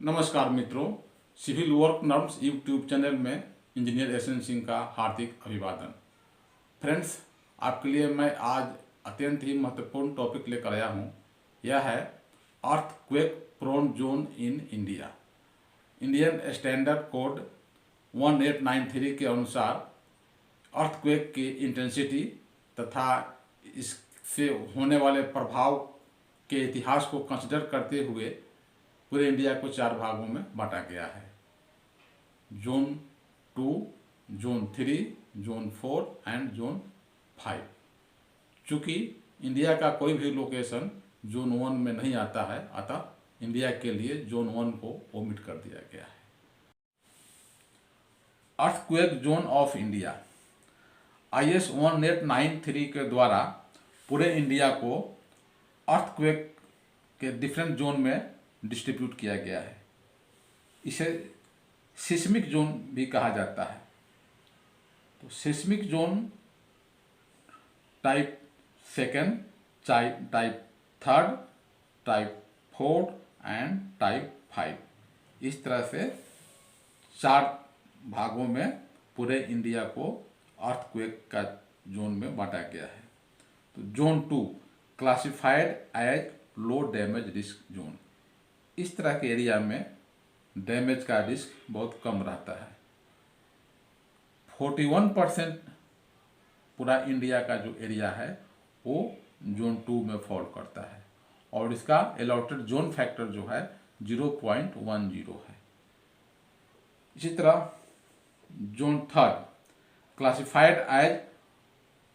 नमस्कार मित्रों, civil work norms YouTube channel में इंजीनियर एसएन सिंह का हार्दिक अभिवादन। फ्रेंड्स, आपके लिए मैं आज अत्यंत ही महत्वपूर्ण टॉपिक लेकर आया हूँ। यह है earthquake prone zone in India. Indian standard code 1893 के अनुसार अर्थक्वेक की इंटेंसिटी तथा इससे होने वाले प्रभाव के इतिहास को कंसिडर करते हुए पूरे इंडिया को 4 भागों में बांटा गया है। Zone 2, zone 3, zone 4 and zone 5। चूँकि इंडिया का कोई भी लोकेशन जोन 1 में नहीं आता है, अतः इंडिया के लिए जोन 1 को ओमिट कर दिया गया है। Earthquake zone of India IS 1893 के द्वारा पूरे इंडिया को अर्थक्वेक के डिफरेंट जोन में डिस्ट्रीब्यूट किया गया है। इसे सिस्मिक जोन भी कहा जाता है। तो seismic zone type 2, type 3, type 4 and type 5, इस तरह से 4 भागों में पूरे इंडिया को अर्थक्वेक का जोन में बांटा गया है। तो zone 2 classified as low damage risk zone. इस तरह के एरिया में डैमेज का रिस्क बहुत कम रहता है। 41% पूरा इंडिया का जो एरिया है वो जोन 2 में फॉल करता है और इसका अलॉटेड जोन फैक्टर जो है 0.10 है। इसी तरह zone 3 classified as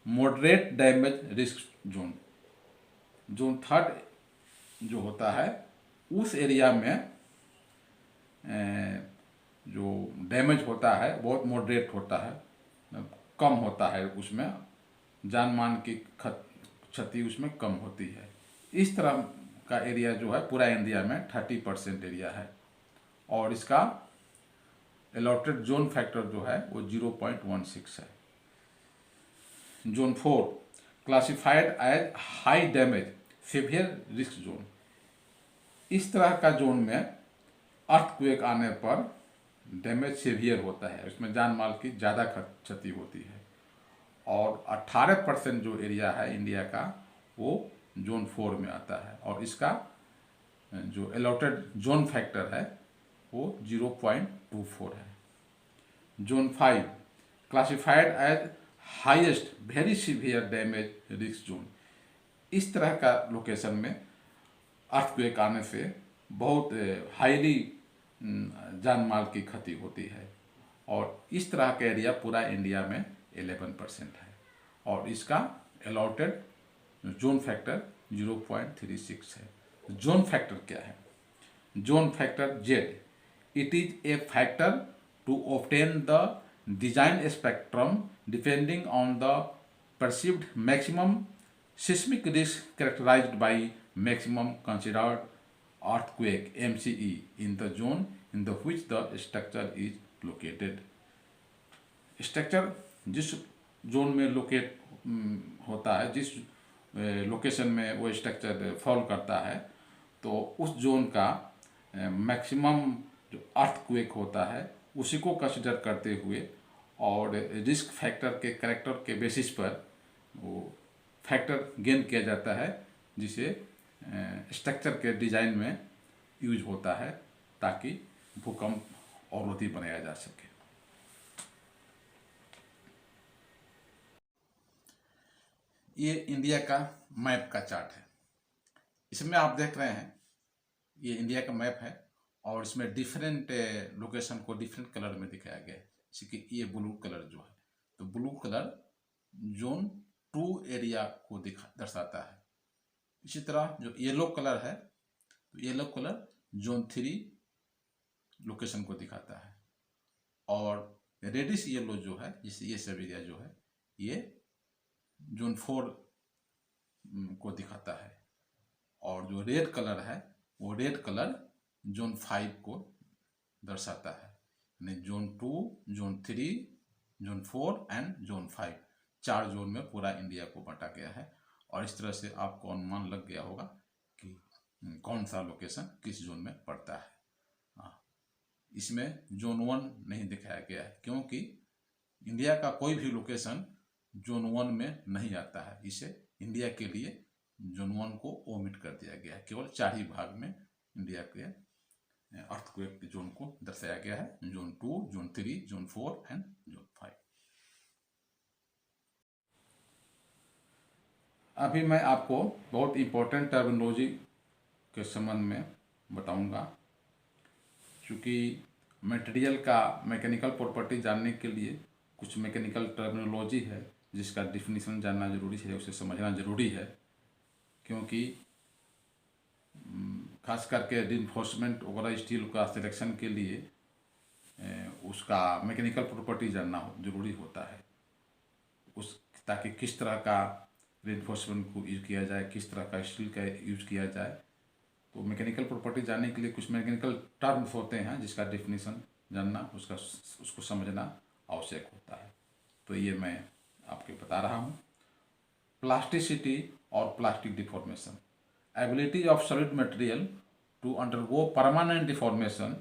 moderate damage risk zone. Zone 3 जो होता है उस एरिया में जो डैमेज होता है बहुत मॉडरेट होता है, कम होता है, उसमें जान मान की क्षति उसमें कम होती है। इस तरह का एरिया जो है पूरा इंडिया में 30% एरिया है और इसका अलॉटेड जोन फैक्टर जो है वो 0.16 है। Zone 4 classified as high damage severe risk zone. इस तरह का जोन में अर्थक्वेक आने पर डैमेज सीवियर होता है, उसमें जान माल की ज़्यादा क्षति होती है और 18% जो एरिया है इंडिया का वो जोन 4 में आता है और इसका जो अलॉटेड जोन फैक्टर है वो 0.24 है। Zone 5 classified as highest very severe damage risk zone. इस तरह का लोकेशन में अर्थक्वेक आने से बहुत हाईली जान माल की क्षति होती है और इस तरह का एरिया पूरा इंडिया में 11% है और इसका अलॉटेड जोन फैक्टर 0.36 है। जोन फैक्टर क्या है? Zone factor Z, it is a factor to obtain the design spectrum depending on the perceived maximum seismic risk characterized by maximum considered earthquake MCE in the zone in the which the structure is located। Structure जिस zone में locate होता है, जिस location में वो structure fall करता है, तो उस जोन का मैक्सिमम जो अर्थक्वेक होता है उसी को कंसिडर करते हुए और रिस्क फैक्टर के कैरेक्टर के बेसिस पर वो फैक्टर गेन किया जाता है जिसे स्ट्रक्चर के डिज़ाइन में यूज होता है ताकि भूकंप अवरोधी बनाया जा सके। ये इंडिया का मैप का चार्ट है। इसमें आप देख रहे हैं ये इंडिया का मैप है और इसमें डिफरेंट लोकेशन को डिफरेंट कलर में दिखाया गया है। जैसे कि ये ब्लू कलर जो है, तो ब्लू कलर जोन 2 एरिया को दर्शाता है। इसी तरह जो येलो कलर है, तो येलो कलर जोन 3 लोकेशन को दिखाता है और रेडिश येलो जो है, जैसे ये सब एरिया जो है ये जोन 4 को दिखाता है और जो रेड कलर है वो रेड कलर जोन 5 को दर्शाता है। यानी zone 2, zone 3, zone 4 and zone 5, 4 zone में पूरा इंडिया को बांटा गया है और इस तरह से आपको अनुमान लग गया होगा कि कौन सा लोकेशन किस जोन में पड़ता है। इसमें जोन 1 नहीं दिखाया गया है, क्योंकि इंडिया का कोई भी लोकेशन जोन 1 में नहीं आता है। इसे इंडिया के लिए जोन 1 को ओमिट कर दिया गया है। केवल 4 ही भाग में इंडिया के अर्थक्वेक जोन को दर्शाया गया है, zone 2, zone 3, zone 4 and zone 5। अभी मैं आपको बहुत इम्पोर्टेंट टर्मिनोलॉजी के संबंध में बताऊंगा। क्योंकि मटेरियल का मैकेनिकल प्रॉपर्टी जानने के लिए कुछ मैकेनिकल टर्मिनोलॉजी है जिसका डिफिनीशन जानना जरूरी है, उसे समझना जरूरी है। क्योंकि खास करके रिइंफोर्समेंट वगैरह स्टील का सिलेक्शन के लिए उसका मैकेनिकल प्रॉपर्टी जानना जरूरी होता है, उस ताकि किस तरह का रिइंफोर्समेंट को यूज किया जाए, किस तरह का स्टील का यूज किया जाए। तो मैकेनिकल प्रॉपर्टी जानने के लिए कुछ मैकेनिकल टर्म्स होते हैं जिसका डेफिनेशन जानना, उसको समझना आवश्यक होता है। तो ये मैं आपको बता रहा हूँ। प्लास्टिसिटी और plastic deformation, ability of solid material to undergo permanent deformation,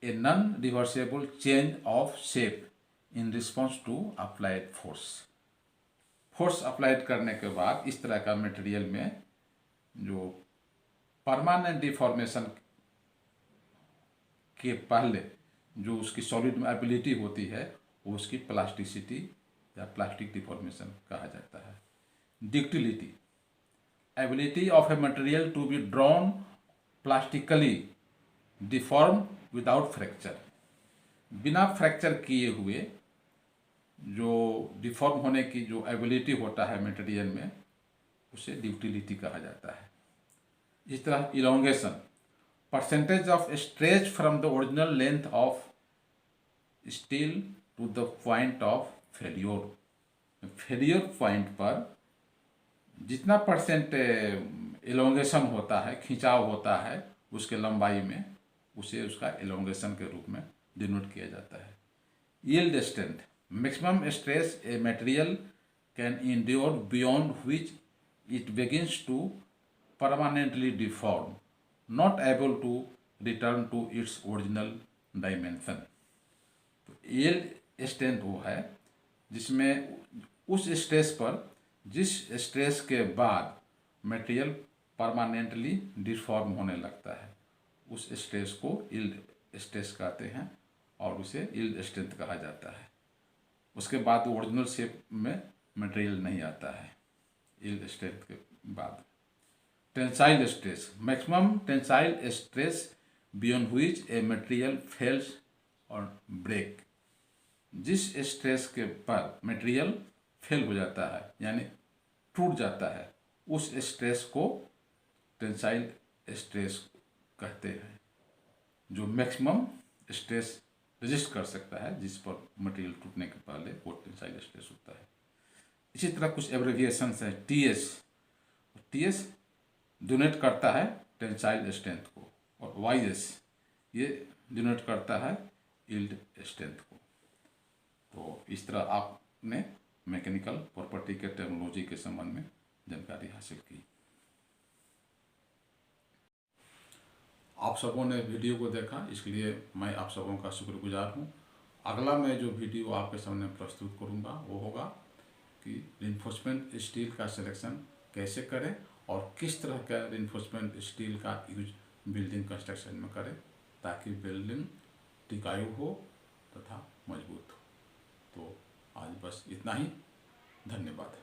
a non reversible change of shape in response to applied force. Force applied करने के बाद इस तरह का मटेरियल में जो परमानेंट डिफॉर्मेशन के पहले जो उसकी सॉलिड एबिलिटी होती है वो उसकी प्लास्टिसिटी या प्लास्टिक डिफॉर्मेशन कहा जाता है। Ductility, ability of a material to be drawn plastically deform without fracture, बिना फ्रैक्चर किए हुए जो डिफॉर्म होने की जो एबिलिटी होता है मटेरियल में, उसे डक्टिलिटी कहा जाता है। इस तरह elongation, percentage of stretch from the original length of steel to the point of failure, failure point पर जितना परसेंट इलोंगेशन होता है, खिंचाव होता है उसके लंबाई में, उसे उसका इलोंगेशन के रूप में डिनोट किया जाता है। Yield strength, maximum stress a material can endure beyond which it begins to permanently deform, not able to return to its original dimension. तो यील्ड स्ट्रेंथ वो है जिसमें उस स्ट्रेस पर, जिस स्ट्रेस के बाद मटेरियल परमानेंटली डिफॉर्म होने लगता है, उस स्ट्रेस को यील्ड स्ट्रेस कहते हैं और उसे यील्ड स्ट्रेंथ कहा जाता है। उसके बाद ओरिजिनल शेप में मटेरियल नहीं आता है यील्ड स्ट्रेंथ के बाद। Tensile stress, maximum tensile stress beyond which a material fails और ब्रेक, जिस स्ट्रेस के पर मटेरियल फेल हो जाता है यानी टूट जाता है, उस स्ट्रेस को टेंसाइल स्ट्रेस कहते हैं। जो मैक्सिमम स्ट्रेस रेजिस्ट कर सकता है, जिस पर मटेरियल टूटने के पहले, वो टेंसाइल स्ट्रेस होता है। इसी तरह कुछ एब्रिविएशंस हैं। टीएस डिनोट करता है टेंसाइल स्ट्रेंथ को, और वाईएस ये डिनोट करता है यील्ड स्ट्रेंथ को। तो इस तरह आपने मैकेनिकल प्रॉपर्टी के टर्मिनोलॉजी के संबंध में जानकारी हासिल की। आप सबों ने वीडियो को देखा, इसलिए मैं आप सबों का शुक्रगुजार हूँ। अगला मैं जो वीडियो आपके सामने प्रस्तुत करूँगा वो होगा कि रिइंफोर्समेंट स्टील का सिलेक्शन कैसे करें और किस तरह का रिइंफोर्समेंट स्टील का यूज बिल्डिंग कंस्ट्रक्शन में करें ताकि बिल्डिंग टिकाऊ हो तथा मजबूत हो। तो आज बस इतना ही। धन्यवाद।